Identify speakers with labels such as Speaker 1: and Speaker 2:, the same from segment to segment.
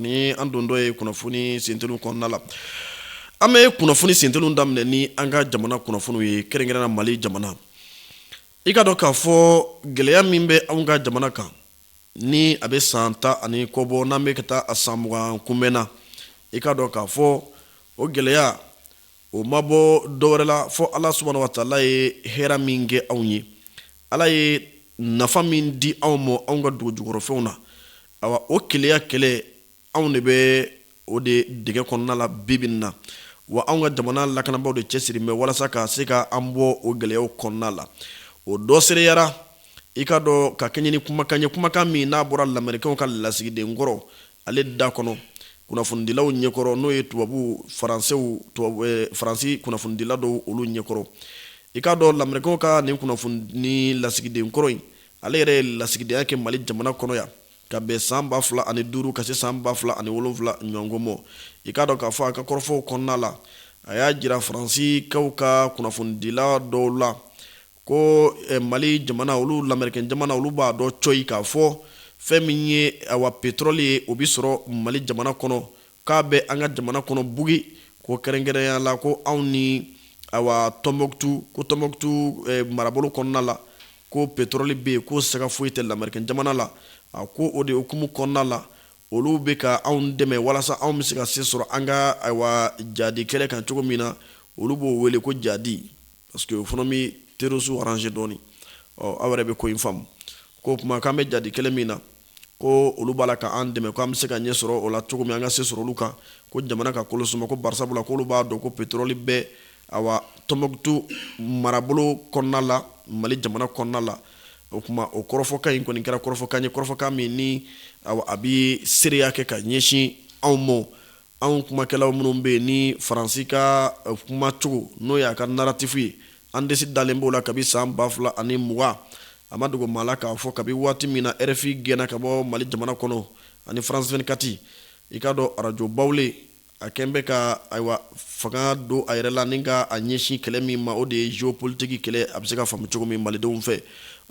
Speaker 1: Ni an don dɔ ye kunnafoni sentelu kɔnɔna la an bɛ kunnafoni sentelu daminɛ ni an ka jamana kunnafoniw ye kɛrɛnkɛrɛnna Mali jamana. I ka dɔn k'a fɔ gɛlɛya min bɛ anw ka jamana kan ni a bɛ san 10 ani kɔ bɔ n'an bɛ ka taa a san 20 kunbɛnna. I ka dɔn k'a fɔ o gɛlɛya o ma bɔ dɔwɛrɛ la fɔ Ala subahana wa taala ye hɛrɛ min kɛ anw ye. Ala ye nafa min di anw ma anw ka dugu jukɔrɔfɛnw na. Awa o keleya kɛlɛ anw de bɛ o de dege kɔnɔna la bibi na wa anw ka jamana lakanabaaw de cɛsiri mɛ walasa ka se ka an bɔ o gɛlɛyaw kɔnɔna la. O dɔ sereyara i ka dɔn ka kɛɲɛ ni kumakan ye kumakan min n'a bɔra lamɛrikɛnw ka lasigiden kɔrɔ ale da kɔnɔ kunnafonidilaw ɲɛkɔrɔ n'o ye tubabu faransi kunnafonidila dɔw olu ɲɛkɔrɔ. I ka dɔn lamɛrikɛnw ka nin kunnafoni lasigiden kɔrɔ in ale yɛrɛ ye lasigidenya kɛ Mali jamana kɔnɔ yan ka bɛn san 2005 ka se san 2007 ɲɔgɔn mɔ. I ka dɔn k'a fɔ a ka kɔrɔfɔw kɔnɔna la a y'a jira faransikɛw ka kunnafonidila dɔw la ko Mali jamana olu lamɛrikɛn jamana olu b'a dɔn coyi k'a fɔ fɛn min ye awa pétrole ye o bi sɔrɔ Mali jamana kɔnɔ k'a bɛ an ka jamana kɔnɔ bugi ko kɛrɛnkɛrɛnya la ko anw ni awa Tombouctou marabolo kɔnɔna la ko pétrole bɛ yen ko sɛgɛ foyi tɛ lamɛrikɛn jamana la. A ko o de hukumu kɔnɔna la olu bɛ ka anw dɛmɛ walasa anw bɛ se ka se sɔrɔ an ka awa jadi kɛlɛ kan cogo min na olu b'o wele ko jadi parce que o fana bɛ terroristes arranger dɔɔni. Aw yɛrɛ bɛ ko in faamu ko kuma k'an bɛ jadi kɛlɛ min na ko olu b'a la ka an dɛmɛ ko an bɛ se ka ɲɛ sɔrɔ o la cogo min an ka se sɔrɔ olu kan ko jamana ka kolo suma ko barisabula ko olu b'a dɔn ko pétrole bɛ awa Tombouctou marabolo kɔnɔna la Mali jamana kɔnɔna la. O kuma o kɔrɔfɔkan in kɔni kɛra kɔrɔfɔkan ye kɔrɔfɔkan min ni a bɛ seereya kɛ ka ɲɛsin anw ma anw kumakɛlaw minnu bɛ yen ni faransi ka kumacogo n'o y'a ka narratif ye an desi dalen b'o la kabi san 2020 a ma dogo maa la k'a fɔ kabi waati min na RFI gɛnna ka bɔ Mali jamana kɔnɔ ani France 24 i ka dɔn arajo bawle a kɛn bɛ ka ayiwa fanga don a yɛrɛ la ni ka a ɲɛsin kɛlɛ min ma o de ye géopolitique kɛlɛ a bɛ se ka faamu cogo min malidenw fɛ.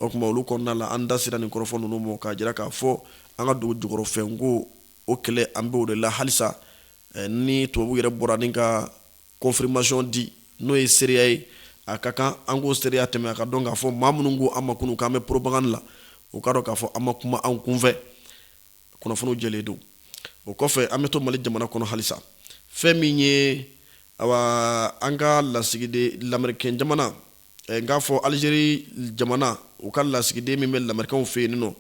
Speaker 1: O kuma olu kɔnɔna la an da sera nin kɔrɔfɔ ninnu ma k'a jira k'a fɔ an ka dugu jukɔrɔfɛnko o kɛlɛ an bɛ o de la halisa ni tubabu yɛrɛ bɔra ni ka confirmation di n'o ye seereya ye a ka kan an k'o seereya tɛmɛ a ka dɔn k'a fɔ maa minnu ko an ma kunun k'an bɛ propagande la o ka dɔn k'a fɔ an ma kuma an kunfɛ kunnafoniw jɛlen don. O kɔfɛ an bɛ to Mali jamana kɔnɔ halisa fɛn min ye awa an ka lasigiden lamɛrikɛn jamana nka fɔ Algérie jamana u ka lasigiden min bɛ lamɛrikɛnw fɛ yen nɔ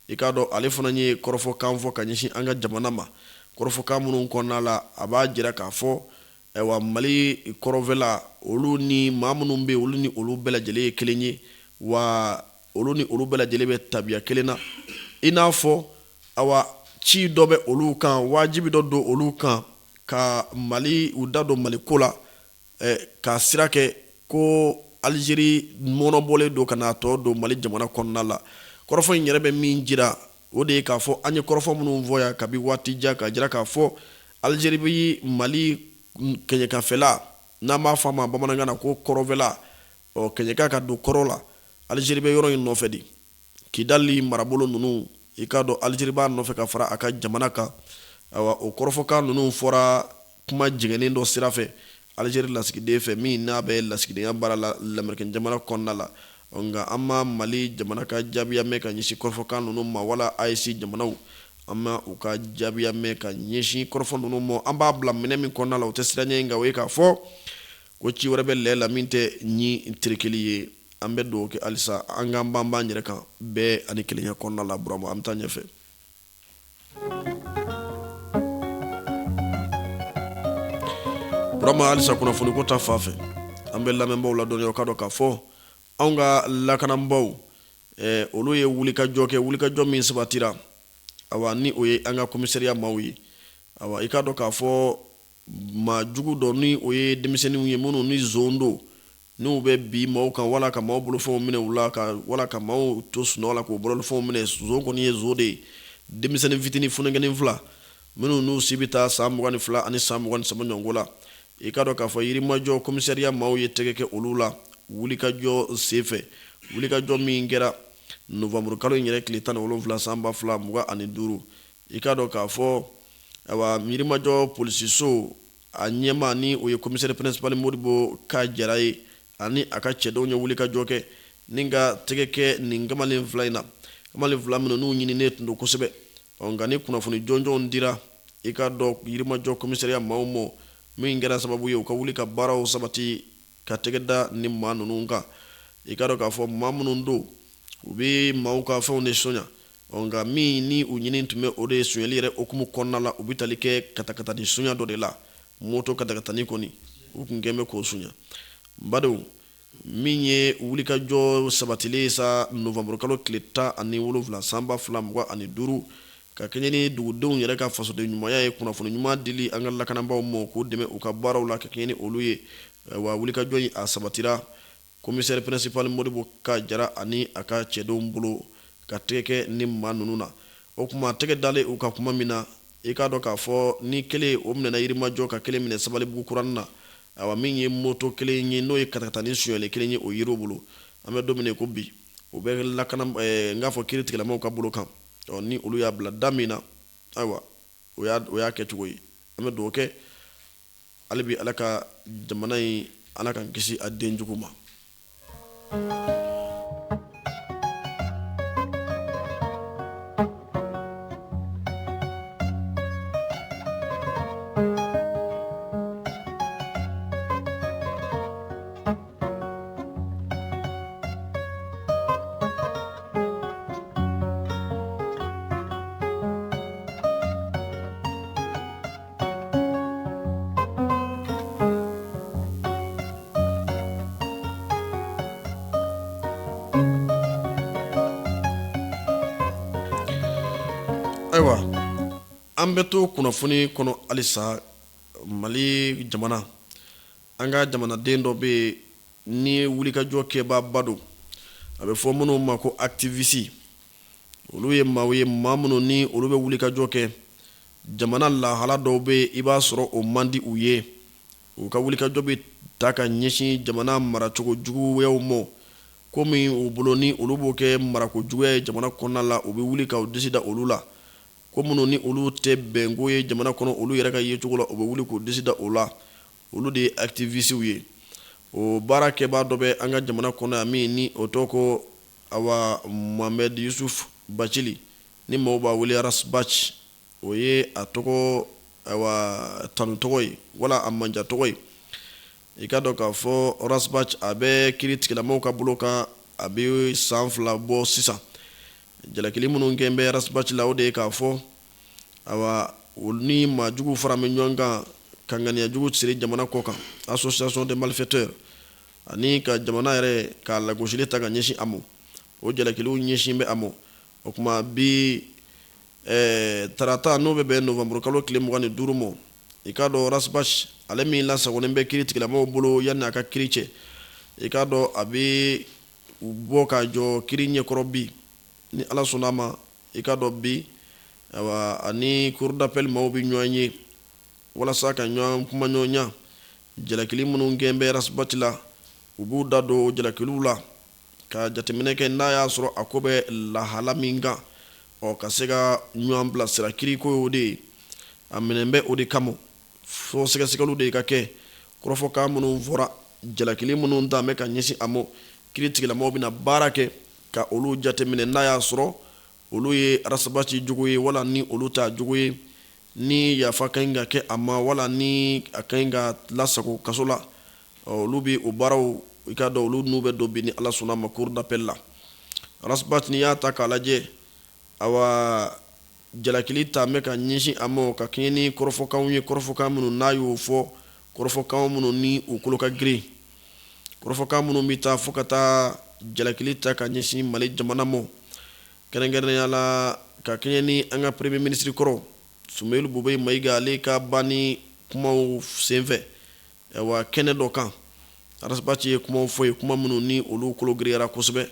Speaker 1: i ka dɔn ale fana ye kɔrɔfɔkan fɔ ka ɲɛsin an ka jamana ma kɔrɔfɔkan minnu kɔnɔna la a b'a jira k'a fɔ ayiwa Mali kɔrɔnfɛla olu ni maa minnu bɛ yen olu ni olu bɛɛ lajɛlen ye kelen ye wa olu ni olu bɛɛ lajɛlen bɛ tabiya kelen na i n'a fɔ awa ci dɔ bɛ olu kan wajibi dɔ don olu kan ka Mali u da don Mali ko la ka sira kɛ ko Algérie mɔnɔbɔlen don ka n'a tɔ don Mali jamana kɔnɔna la. Kɔrɔfɔ in yɛrɛ bɛ min jira o de ye k'a fɔ an ye kɔrɔfɔ minnu fɔ yan kabi waati jan ka jira k'a fɔ Algérie bɛ Mali kɛɲɛkanfɛla n'an b'a fɔ a ma bamanankan na ko kɔrɔnfɛla kɛɲɛka ka don kɔrɔ la Algérie bɛ yɔrɔ in nɔfɛ de Kidali marabolo ninnu i ka dɔn Algérie b'a nɔfɛ ka fara a ka jamana kan awa o kɔrɔfɔkan ninnu fɔra kuma jɛngɛnen dɔ sira fɛ Algérie lasigiden fɛ min n'a bɛ lasigidenya baara la lamɛrikɛn jamana kɔnɔna la nka an ma Mali jamana ka jaabiya mɛn ka ɲɛsin kɔrɔfɔkan ninnu ma wala AES jamanaw an ma u ka jaabiya mɛn ka ɲɛsin kɔrɔfɔ ninnu ma an b'a bila minɛ min kɔnɔna la o tɛ siranɲɛ nka o ye k'a fɔ ko ci wɛrɛ bɛ lɛ la min tɛ ɲi terikɛli ye an bɛ dugawu kɛ halisa an k'an banban yɛrɛ kan bɛɛ ani kelenya kɔnɔna la Burama an bɛ taa ɲɛfɛ. Burama halisa kunnafoni ko ta fan fɛ an bɛ lamɛnbaaw ladɔnniya o ka dɔn k'a fɔ anw ka lakanabaaw olu ye wulikajɔ kɛ wulikajɔ min sabatira awa ni o ye an ka commissariat maaw ye awa i ka dɔn k'a fɔ maa jugu dɔ ni o ye denmisɛnninw ye minnu ni zon don n'u bɛ bi maaw kan wala ka maaw bolofɛnw minɛ u la wala ka maaw to sunɔgɔ la k'u bolofɛnw minɛ zon kɔni ye zon de ye denmisɛnnin fitinin funakɛnin fila minnu n'u si bɛ taa san 22 ani san 23 ɲɔgɔnko la i ka dɔn k'a fɔ yirimajɔ commissariat maaw ye tɛgɛ kɛ olu la wulikajɔ senfɛ wulikajɔ min kɛra novembre kalo in yɛrɛ tile 17 san 2025 i ka dɔn k'a fɔ awa mirimajɔ polisiso a ɲɛma ni o ye commissaire principal Modibo Ka Jara ye ani a ka cɛdenw ye wulikajɔ kɛ ni ka tɛgɛ kɛ nin kamalen fila in na kamalen fila minnu n'u ɲininen tun don kosɛbɛ nka ni kunnafoni jɔnjɔnw dira i ka dɔn yirimajɔ commissariat maaw ma min kɛra sababu ye u ka wuli ka baaraw sabati ka tɛgɛ da ni maa ninnu kan i ka dɔn k'a fɔ maa minnu don u bɛ maaw ka fɛnw de soɲa nka min ni u ɲini tun bɛ o de ye suɲɛli yɛrɛ hukumu kɔnɔna la u bɛ tali kɛ katakatani suɲa dɔ de la moto katakatani kɔni u tun kɛn bɛ k'o suɲa badenw min ye wulikajɔ sabatilen sa novembre kalo tile 17 san 2025 ka kɛɲɛ ni dugudenw yɛrɛ ka fasoden ɲumanya ye kunnafoni ɲuman dili an ka lakanabaaw ma k'o dɛmɛ u ka baaraw la ka kɛɲɛ ni olu ye wa wulikajɔ in a sabatira commissaire principal Modibo Ka Jara ani a ka cɛdenw bolo ka tɛgɛ kɛ ni maa ninnu na o kuma tɛgɛ dalen u ka kuma min na i k'a dɔn k'a fɔ ni kelen o minɛna yirimajɔ ka kelen minɛ Sabalibugu kuranin na awa min ye moto kelen ye n'o ye katakatani suɲɛli kelen ye o yiriw bolo an bɛ don min ko bi o bɛ lakana n k'a fɔ kiiri tigilamaw ka bolo kan ni olu y'a bila da min na ayiwa o y'a kɛ cogo ye an bɛ dugawu kɛ hali bi ala ka jamana in ala k'an kisi a den jugu ma. Ayiwa an bɛ to kunnafoni kɔnɔ halisa Mali jamana an ka jamanaden dɔ bɛ yen ni wulikajɔ kɛbaaba don a bɛ fɔ minnu ma ko activiste olu ye maaw ye maa minnu ni olu bɛ wulikajɔ kɛ jamana lahala dɔw bɛ yen i b'a sɔrɔ o man di u ye u ka wulikajɔ bɛ ta ka ɲɛsin jamana maracogo juguyaw ma komi u bolo ni olu b'o kɛ marako juguya ye jamana kɔnɔna la u bɛ wuli ka disi da olu la ko minnu ni olu tɛ bɛnko ye jamana kɔnɔ olu yɛrɛ ka yecogo la u bɛ wuli k'u disi da o la olu de ye activistes ye o baarakɛbaa dɔ bɛ an ka jamana kɔnɔ yan min ni o tɔgɔ ko awa Mohamed Yusuf Bacili ni maaw b'a wele Rasbach o ye a tɔgɔ awa tanu tɔgɔ ye wala a manja tɔgɔ ye i ka dɔn k'a fɔ Rasbach a bɛ kiiri tigilamaw ka bolo kan a bɛ san 2 bɔ sisan jalakili minnu kɛn bɛ Rasbach la o de ye k'a fɔ awa olu ni maajugu fara min ɲɔgɔn kan ka ŋaniyajugu siri jamana kɔ kan association des malfaiteurs ani ka jamana yɛrɛ ka lagosili ta ka ɲɛsin a ma o jalakiliw ɲɛsin bɛ a ma o kuma bi tarata n'o bɛ bɛn novembre kalo tile 25 ma i k'a dɔn Rasbach ale min lasagolen bɛ kiiri tigilamaw bolo yanni a ka kiiri cɛ i k'a dɔn a bɛ bɔ ka jɔ kiiri ɲɛkɔrɔ bi ni ala sɔnna ma i ka dɔn bi awa ani cour d'appel maaw bɛ ɲɔgɔn ye walasa ka ɲɔgɔn kuma ɲɔgɔnya jalakili minnu gɛn bɛ Rasbach la u b'u da don jalakiliw la ka jateminɛ kɛ n'a y'a sɔrɔ a ko bɛ lahala min kan ka se ka ɲɔgɔn bilasira kiiri ko y'o de ye a minɛn bɛ o de kama fo sɛgɛsɛgɛliw de ka kɛ kɔrɔfɔkan minnu fɔra jalakili minnu dan bɛ ka ɲɛsin a ma kiiri tigilamaw bɛna baara kɛ ka olu jateminɛ n'a y'a sɔrɔ olu ye Rasbach jogo ye wala ni olu t'a jogo ye ni yafa ka ɲi ka kɛ a ma wala ni a ka ɲi ka lasago kaso la olu bɛ o baaraw i ka dɔn olu n'u bɛ don bi ni ala sɔnna ma cour d'appel la Rasbach ni y'a ta k'a lajɛ awa jalakili ta mɛ ka ɲɛsin a ma ka kɛɲɛ ni kɔrɔfɔkanw ye kɔrɔfɔkan minnu n'a y'o fɔ kɔrɔfɔkan minnu ni u kolo ka girin kɔrɔfɔkan minnu bɛ taa fo ka taa jalakili ta ka ɲɛsin Mali jamana ma kɛrɛnkɛrɛnnenya la ka kɛɲɛ ni an ka premier ministre kɔrɔ Sumaworo Bobe Mayiga ale ka banni kumaw senfɛ wa kɛnɛ dɔ kan Rasbach ye kumaw fɔ ye kuma minnu ni olu kolo giriyara kosɛbɛ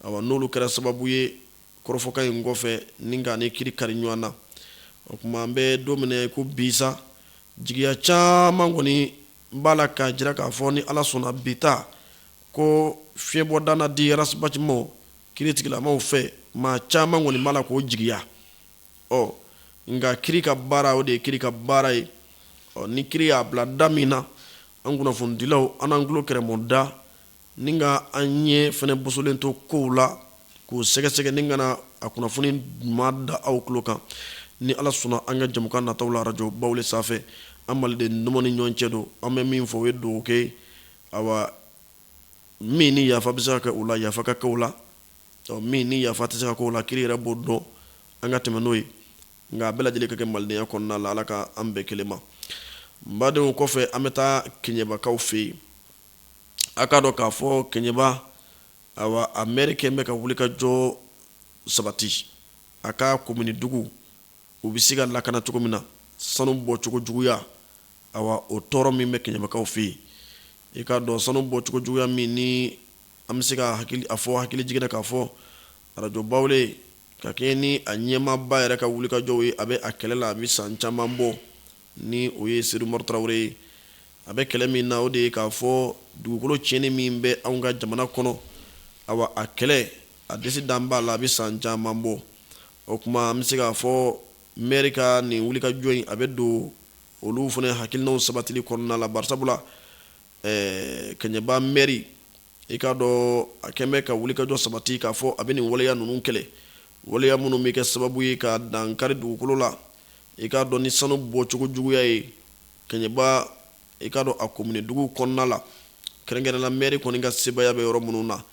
Speaker 1: awa n'olu kɛra sababu ye kɔrɔfɔkan in kɔfɛ ni ka ni kiiri kari ɲɔgɔn na o kuma an bɛ don minɛ ko bi sa jigiya caman kɔni b'a la ka jira k'a fɔ ni ala sɔnna bi ta ko fiɲɛbɔda na di Rasbach ma kiiri tigilamaw fɛ maa caman kɔni b'a la k'o jigiya nga kiri ka baara o de ye kiri ka baara ye ni kiri y'a bila da min na an kunnafonidilaw an n'an tulo kɛrɛmɔ da ni ka an ɲɛ fɛnɛ bosolen to kow la k'o sɛgɛsɛgɛ ni kana a kunnafoni ɲuman da aw tulo kan ni ala sɔnna an ka jamukan nataw la arajo bawle sanfɛ an maliden numu ni ɲɔgɔn cɛ don an bɛ min fɔ o ye dugawu kɛ awa min ni yafa bɛ se ka kɛ o la yafa ka kɛ o la min ni yafa tɛ se ka kɛ o la kiri yɛrɛ b'o dɔn an ka tɛmɛ n'o ye nka a bɛɛ lajɛlen ka kɛ malidenya kɔnɔna la ala ka an bɛɛ kelen ma n badenw kɔfɛ an bɛ taa kɛɲɛbakaw fɛ yen a k'a dɔn k'a fɔ kɛɲɛba awa a mɛri kɛ bɛ ka wulikajɔ sabati a ka komini dugu u bɛ se ka lakana cogo min na sanu bɔcogo juguya awa o tɔɔrɔ min bɛ kɛɲɛbakaw fɛ yen i k'a dɔn sanu bɔcogo juguya min ni an bɛ se ka a fɔ hakili jiginna k'a fɔ arajo bawle ka kɛ ni a ɲɛmaaba yɛrɛ ka wulikajɔw ye a bɛ a kɛlɛ la a bɛ san caman bɔ ni o ye Sedu Umaru Tarawele ye a bɛ kɛlɛ min na o de ye k'a fɔ dugukolo tiɲɛni min bɛ anw ka jamana kɔnɔ awa a kɛlɛ a disi dan b'a la a bɛ san caman bɔ o kuma an bɛ se k'a fɔ maire ka nin wulikajɔ in a bɛ don olu fana hakilinaw sabatili kɔnɔna la barisabula Kɛɲɛba maire i k'a dɔn a kɛn bɛ ka wulikajɔ sabati k'a fɔ a bɛ nin waleya ninnu kɛlɛ waleya minnu bɛ kɛ sababu ye ka dankari dugukolo la i k'a dɔn ni sanu bɔcogo juguya ye Kɛɲɛba i k'a dɔn a komini dugu kɔnɔna la kɛrɛnkɛrɛnna maire kɔni ka sebaya bɛ yɔrɔ minnu na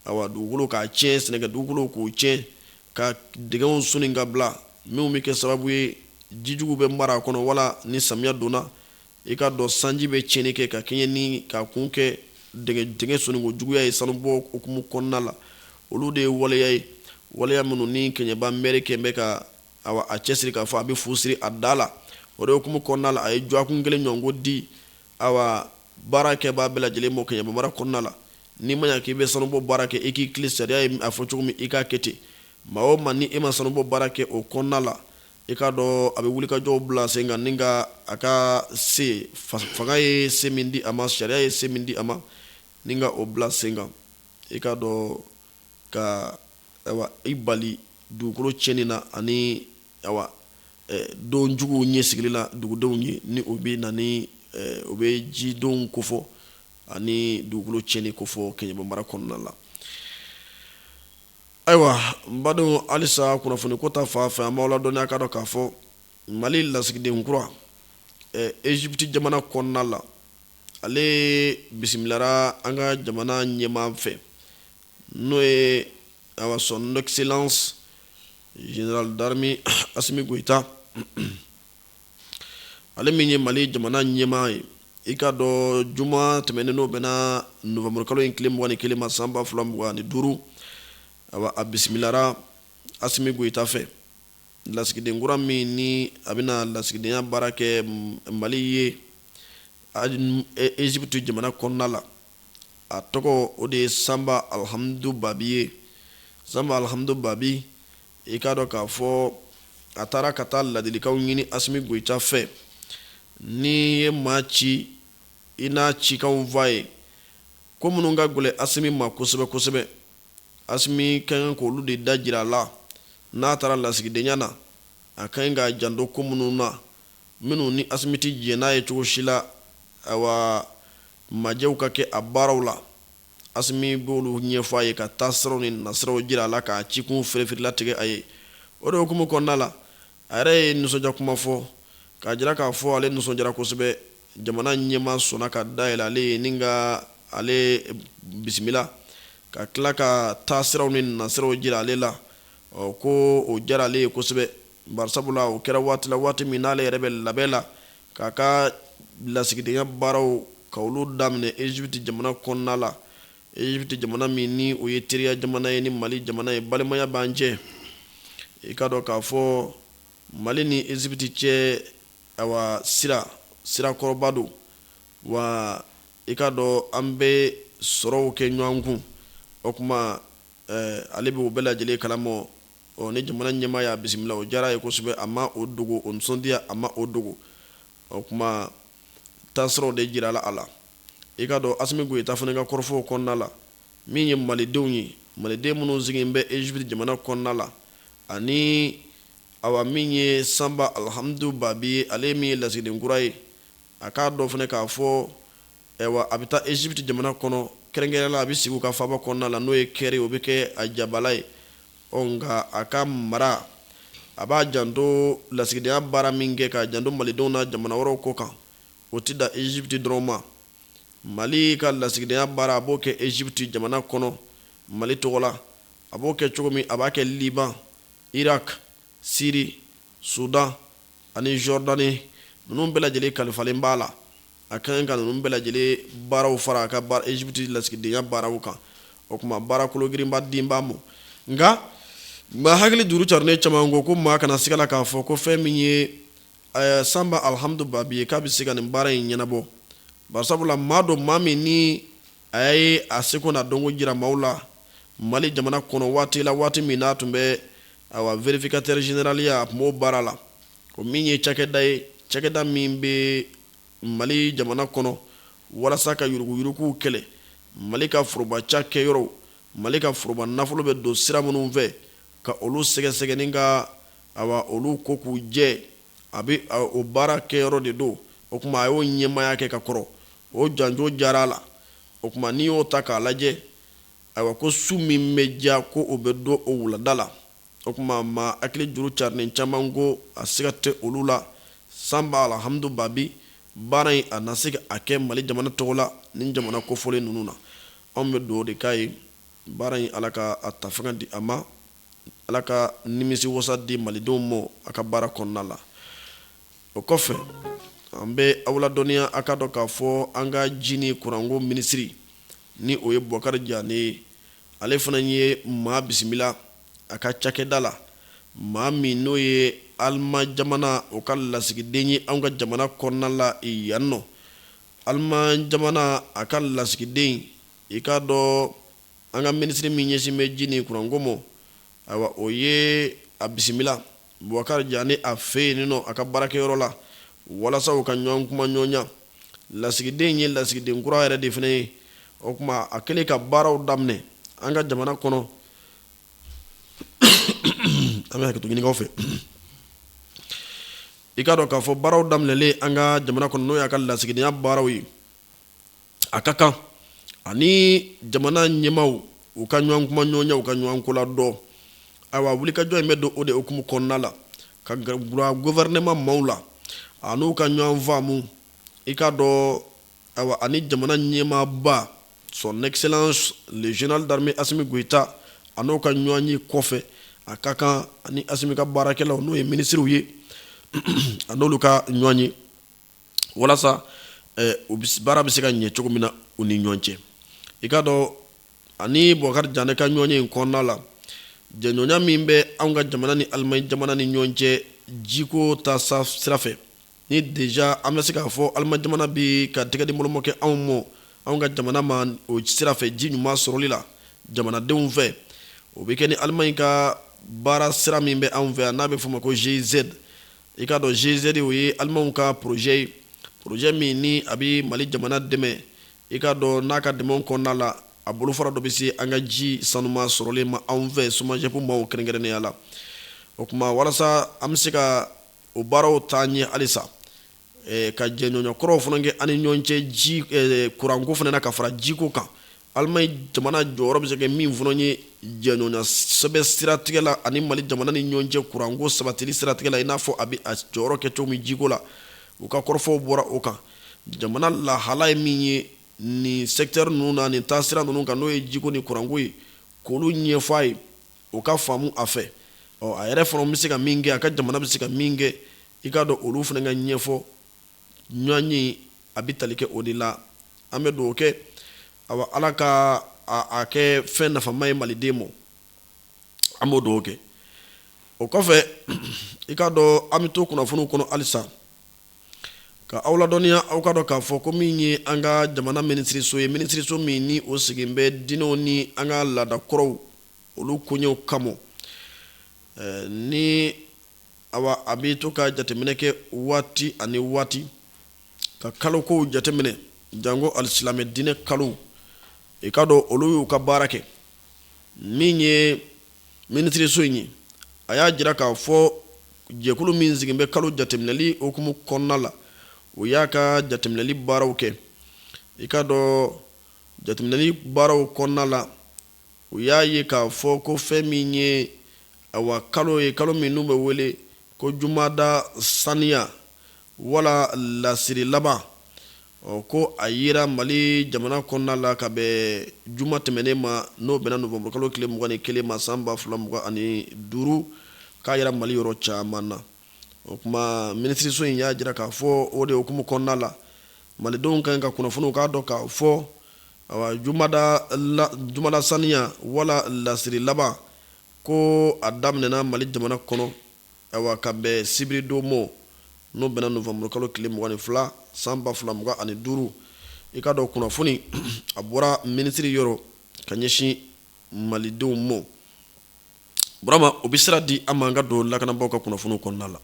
Speaker 1: awa dugukolo k'a tiɲɛ sɛnɛkɛ dugukolo k'o tiɲɛ ka dingɛnw soni ka bila minnu bɛ kɛ sababu ye jijugu bɛ mara a kɔnɔ wala ni samiya donna i k'a dɔn sanji bɛ tiɲɛni kɛ ka kɛɲɛ ni ka kun kɛ dingɛ soniko juguya ye sanubɔ hukumu kɔnɔna la olu de ye waleya ye waleya minnu ni Kɛɲɛba maire kɛn bɛ ka awa a cɛsiri k'a fɔ a bɛ fu siri a da la o de hukumu kɔnɔna la a ye jɔkun kelen ɲɔgɔnko di awa baarakɛbaa bɛɛ lajɛlen ma Kɛɲɛba mara kɔnɔna la ni ma ɲa k'i bɛ sanubɔ baara kɛ i k'i kilen sariya ye a fɔ cogo min i k'a kɛ ten maa o maa ni e ma sanubɔ baara kɛ o kɔnɔna la i k'a dɔn a bɛ wulikajɔw bila sen kan ni ka a ka se fanga ye se min di a ma sariya ye se min di a ma ni ka o bila sen kan i k'a dɔn ka awa i bali dugukolo tiɲɛni na ani awa don juguw ɲɛsigili la dugudenw ye ni o bɛ na ni o bɛ jidenw kofɔ ani dugukolo tiɲɛni kofɔ Kɛɲɛba mara kɔnɔna la ayiwa n badenw halisa kunnafoni ko ta fan fɛ an b'aw ladɔnniya k'a dɔn k'a fɔ Mali lasigiden kura Egypte jamana kɔnɔna la ale bisimilara an ka jamana ɲɛmaa fɛ n'o ye awa son excellence général d'armée Assimi Goïta ale min ye Mali jamana ɲɛmaa ye i k'a dɔn juma tɛmɛnen n'o bɛnna novembre kalo in tile 21 ma san 2025 awa a bisimilara Assimi Goïta fɛ lasigiden kura min ni a bɛna lasigidenya baara kɛ Mali ye Egypte jamana kɔnɔna la a tɔgɔ o de ye Samba Alhamdu Babi ye Samba Alhamdu Babi i k'a dɔn k'a fɔ a taara ka taa ladilikanw ɲini Assimi Goïta fɛ ni ye maa ci i n'a cikanw f'a ye ko minnu ka gɛlɛn Assimi ma kosɛbɛ kosɛbɛ Assimi ka kan k'olu de da jira a la n'a taara lasigidenya na a ka kan k'a janto ko minnu na minnu ni Assimi tɛ jɛn n'a ye cogo si la awa majɛw ka kɛ a baaraw la Assimi b'olu ɲɛfɔ a ye ka taasiraw ni nasiraw jira a la k'a cikun firifiri latigɛ a ye o de hukumu kɔnɔna la a yɛrɛ ye nisɔndiya kuma fɔ k'a jira k'a fɔ ale nisɔndiyara kosɛbɛ jamana ɲɛmaa sɔnna ka dayɛlɛ ale ye ni ka ale bisimila ka tila ka taasiraw ni nasiraw jira ale la ko o diyara ale ye kosɛbɛ barisabula o kɛra waati la waati min n'ale yɛrɛ bɛ labɛn la k'a ka lasigidenya baaraw ka olu daminɛ Egypte jamana kɔnɔna la Egypte jamana min ni o ye teriya jamana ye ni Mali jamana ye balimaya b'an cɛ i k'a dɔn k'a fɔ Mali ni Egypte cɛ awa sirakɔrɔba don wa i k'a dɔn an bɛ sɔrɔw kɛ ɲɔgɔn kun o kuma ale bɛ o bɛɛ lajɛlen kalama ni jamana ɲɛmaa y'a bisimila o diyara a ye kosɛbɛ a ma o dogo o nisɔndiya a ma o dogo o kuma taasiraw de jira a la i k'a dɔn Assimi Goïta fana ka kɔrɔfɔw kɔnɔna la min ye malidenw ye maliden minnu sigilen bɛ Egypte jamana kɔnɔna la ani awa min ye sanba alhamdu babi ale min ye lasigiden kura ye a k'a dɔn fana k'a fɔ a bɛ taa Egypte jamana kɔnɔ kɛrɛnkɛrɛnnenya la a bɛ sigi u ka faaba kɔnɔna la n'o ye kɛri o bɛ kɛ a jabala ye nka a ka mara a b'a janto lasigidenya baara min kɛ k'a janto malidenw na jamana wɛrɛw ko kan o tɛ da Egypte dɔrɔn ma Mali ka lasigidenya baara a b'o kɛ Egypte jamana kɔnɔ Mali tɔgɔ la a b'o kɛ cogo min a b'a kɛ Liban Irak Syrie Sudan ani Jordanie ninnu bɛɛ lajɛlen kalifalen b'a la a ka ɲi ka ninnu bɛɛ lajɛlen baaraw fara a ka Egypte lasigidenya baaraw kan o tuma baara kologirinba den b'a mɔ nka maa hakili duuru carinen caman ko maa kana sigala k'a fɔ ko fɛn min ye sanba alhamdu babi ye k'a bɛ se ka nin baara in ɲɛnabɔ barisabula maa dɔ maa min ni a ye a seko n'a dɔnko jira maaw la Mali jamana kɔnɔ waati min n'a tun bɛ vérificateur général ya a tun b'o baara la o min ye cakɛda ye cakɛda min bɛ Mali jamana kɔnɔ walasa ka yuruguyuruguw kɛlɛ Mali ka forobaca kɛyɔrɔw Mali ka foroba nafolo bɛ don sira minnu fɛ ka olu sɛgɛsɛgɛ ni ka olu ko k'u jɛ a bɛ o baara kɛyɔrɔ de don o tuma a y'o ɲɛmaaya kɛ ka kɔrɔ o janjo diyara a la o tuma n'i y'o ta k'a lajɛ ko su min bɛ diya ko o bɛ don o wulada la o tuma maa hakili juru carinen caman ko a siga tɛ olu la sanba alhamdu babi baara in a na se ka kɛ Mali jamana tɔgɔ la ni jamana kofɔlen ninnu na anw bɛ dugawu de k'a ye baara in Ala ka a ta fanga di a ma Ala ka nimisi wasa di malidenw ma a ka baara kɔnɔna la o kɔfɛ an bɛ aw ladɔnniya a ka dɔn k'a fɔ an ka ji ni kuranko minisiri ni o ye Bukari Jane ye ale fana ye maa bisimila a ka cakɛda la maa min n'o ye Alima jamana o ka lasigiden ye an ka jamana kɔnɔna la yan nɔ Alima jamana a ka lasigiden i k'a dɔn an ka minisiri min ɲɛsin bɛ ji ni kuranko ma o ye a bisimila Bukari Jane a fɛ yen nɔ a ka baarakɛyɔrɔ la walasa u ka ɲɔgɔn kuma ɲɔgɔnya lasigiden ye lasigiden kura yɛrɛ de fana ye o tuma a kɛlen ka baaraw daminɛ an ka jamana kɔnɔ an bɛ hakɛto ɲinikaw fɛ i k'a dɔn k'a fɔ baaraw daminɛlen an ka jamana kɔnɔ n'o y'a ka lasigidenya baaraw ye a ka kan ani jamana ɲɛmaaw u ka ɲɔgɔn kuma ɲɔgɔnya u ka ɲɔgɔn ko la dɔ wulikajɔ in bɛ don o de hukumu kɔnɔna la ka gura gouvernement maaw la a n'u ka ɲɔgɔn faamu i k'a dɔn ani jamana ɲɛmaaba son excellence le général d'armée Assimi Goïta a n'o ka ɲɔgɔn ye kɔfɛ a ka kan ani Assimi ka baarakɛlaw n'o ye ministres ye a n'olu ka ɲɔgɔn ye walasa baara bɛ se ka ɲɛ cogo min na u ni ɲɔgɔn cɛ i k'a dɔn ani Bukari Jane ka ɲɔgɔn ye in kɔnɔna la jɛɲɔgɔnya min bɛ anw ka jamana ni Alimaɲi jamana ni ɲɔgɔn cɛ jiko ta sira fɛ ni déjà an bɛ se k'a fɔ Alimaɲi jamana bɛ ka tɛgɛ di boloma kɛ anw ma anw ka jamana ma o sira fɛ ji ɲuman sɔrɔli la jamanadenw fɛ o bɛ kɛ ni Alimaɲi ka baara sira min bɛ anw fɛ yan n'a bɛ f'o ma ko GIZ i k'a dɔn GIZ o ye Alimaɲiw ka projet ye projet min ni a bɛ Mali jamana dɛmɛ i k'a dɔn n'a ka dɛmɛw kɔnɔna la a bolofara dɔ bɛ se an ka ji sanuma sɔrɔlen ma anw fɛ SOMAGEP maaw kɛrɛnkɛrɛnnenya la o tuma walasa an bɛ se ka o baaraw taa ɲɛ halisa ka jɛɲɔgɔnya kɔrɔw fana kɛ ani ɲɔgɔn cɛ ji kuranko fana na ka fara jiko kan Alimaɲi jamana jɔyɔrɔ bɛ se ka min fana ye jɛɲɔgɔnya sɛbɛn siratigɛ la ani Mali jamana ni ɲɔgɔn cɛ kuranko sabatili siratigɛ la i n'a fɔ a bɛ a jɔyɔrɔ kɛ cogo min jiko la u ka kɔrɔfɔw bɔra o kan jamana lahala ye min ye nin secteur ninnu na nin taasira ninnu kan n'o ye jiko ni kuranko ye k'olu ɲɛfɔ a ye o ka faamu a fɛ a yɛrɛ fana bɛ se ka min kɛ a ka jamana bɛ se ka min kɛ i k'a dɔn olu fana ka ɲɛfɔ ɲɔgɔn ye a bɛ tali kɛ o de la an bɛ dugawu kɛ Ala ka a kɛ fɛn nafama ye maliden ma an b'o dugawu kɛ o kɔfɛ i k'a dɔn an bɛ to kunnafoniw kɔnɔ halisa ka aw ladɔnniya aw ka dɔn k'a fɔ ko min ye an ka jamana minisiriso ye minisiriso min ni o sigilen bɛ diinɛw ni an ka laadakɔrɔw olu koɲɛw kama ni a bɛ to ka jateminɛ kɛ waati ani waati ka kalokow jateminɛ jango alisilamɛ diinɛ kalo i ka dɔn olu y'u ka baara kɛ min ye minisiriso in ye a y'a jira k'a fɔ jɛkulu min sigilen bɛ kalo jateminɛli okumu kɔnɔna la o y'a ka jateminɛli baaraw kɛ i ka dɔn jateminɛli baaraw kɔnɔna la o y'a ye k'a fɔ ko fɛn min ye kalo ye kalo min n'u bɛ wele ko jumada saniya wala lasiri laban ko a yira Mali jamana kɔnɔna la ka bɛn juma tɛmɛnen ma n'o bɛnna novembre kalo tile 21 ma san 2025 k'a yira Mali yɔrɔ caman na o kuma minisiriso in y'a jira k'a fɔ o de hukumu kɔnɔna la malidenw kan ka kunnafoniw k'a dɔn k'a fɔ jumada saniya wala lasiri laban ko a daminɛna Mali jamana kɔnɔ ka bɛn sibiri mo n'o bɛnna novembre kalo tile 22 san 2025 i ka dɔn kunnafoni a bɔra minisiri yɔrɔ ka ɲɛsin malidenw mo Burama o bɛ sira di an ma an ka don lakanabaw ka kunnafoniw kɔnɔna la